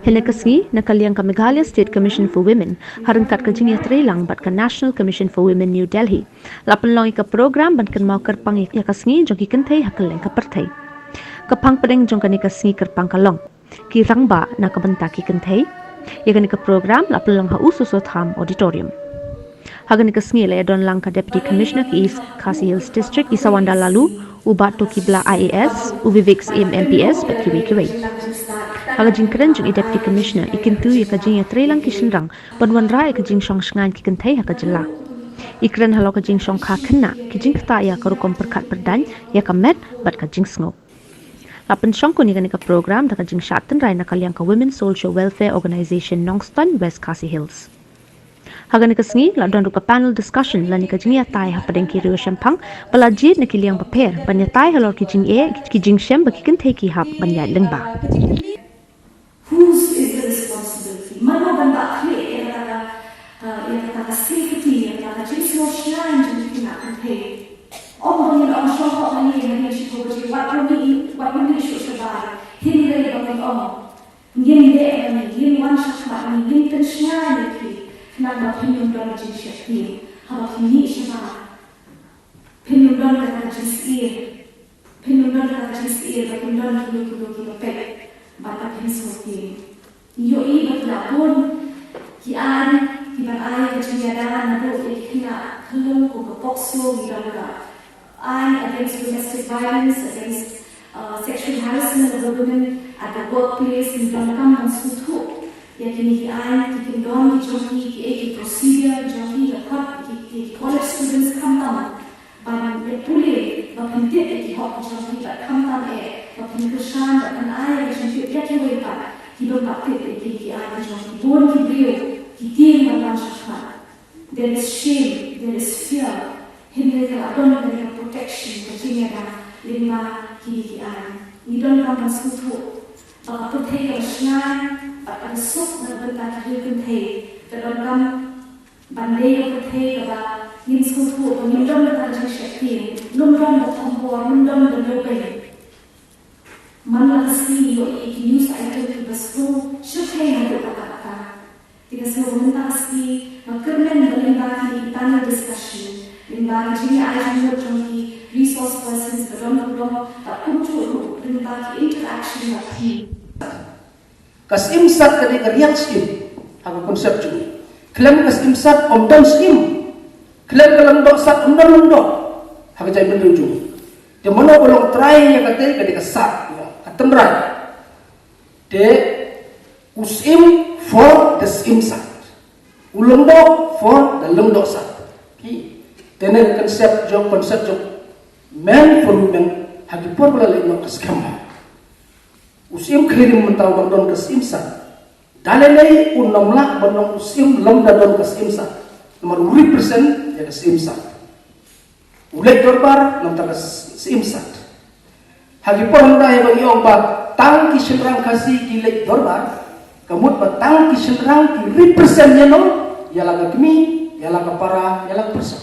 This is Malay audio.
Hena kasngi na kaliang ka Meghalaya State Commission for Women harangkat ka jing yatre lang bat ka National Commission for Women New Delhi. Lapan long ika program ban kan mau kerpang ya kasngi jong kintay hakaleng ka pertai. Kapang padeng jong kanika kasngi kerpang kalong. Ki rangba na kabanta ki kintay. Ya kanika program lapan long ha ususot ham auditorium. Hagan kasngi la don lang ka Deputy Commissioner ki East Khasi Hills District Isawanda lalu ubat to kibla IAS Uvivix MPS bat kiwi. Haga jing keren jung Deputy Commissioner ikintu ya kajing ya trelang kishinrang banwan ra ya kajing shong shngan kikentai haka jela. Ikren halo kajing shong ka kena kijing kata ya karukom perkat perdan ya kamet bat kajing sngo. Lapan shong ko ni ka program da kajing shatan rai na kaliang ka Women's Social Welfare Organization Nongston West Khasi Hills. Hagan kasngi la don ruka panel discussion la ni kajing ya tai ha padeng ki rio shampang balajit na kiliang paper ban ya tai halor kijing kijing shem ba kikentai ki hap ban ya lengba. Whose is the responsibility? Mana benda clear yang kata safety, yang kata jenis sosial yang kita nak pay. Orang yang orang syok ni yang kita boleh buat ni sosial. Ini dia yang orang. Ini dia ni one shot ni intentional ni. Nak opinion dalam jenis ni. Kalau ini siapa? Opinion dalam jenis ini. Opinion dalam jenis ini. Opinion dalam kilo pek. Bata pensoki. Iyo betul pun kian tiba ay kejiadan nado ikhna kelung ko pokso gidala. I against domestic violence, against sexual harassment of women at the workplace in Bangkam and Suthu. Yakini kian kikindon kijoki ki procedure joki hot ki college students come down. Bahan pulih bahan dia ki hot joki but come down bahan keshan bahan ay relationship dia kiway pa. Kita pakai ki ay joki bon ki brio ki tiang bahan shashma. There is shame, there is fear. Hindi ka adon ka protection kajingya ka lima ki ay. Idon ka maskutu. Baka putay ka shngan at sok na benda ka hikintay. Dadon ka bandai ka putay ka ba yin skutu o nindon na ka shakti. Nundon na tambor, nundon na lopay. Mana kasi yo news item ki basu shukay na kata. Tiga semua minta kasi magkermen balimba ki panel discussion. Limba ki ay joki resource persons bedon tak kuncu limba ki interaction na ki. Kas imsat tadi kariang skim aku konsep juga. Klaim kas imsat omdon skim. Klaim kalam dok sat omdon aku cai bendu juga. Di mana bolong try yang kata kadi kasat. Temrai de usim for the imsat ulungdo for the lungdo sat ki tenen konsep jong men for women hagi por bala lino kaskama usim khirim mentau don kasimsat dalelai unomla bonong usim lomda don kasimsat nomor 1% ya kasimsat ulek dorbar nom kasimsat hagi pon dai bagi obat tang ki senrang kasi dilek dorbar kamut batang ki senrang ki represent yano yala kami yala kapara yala persa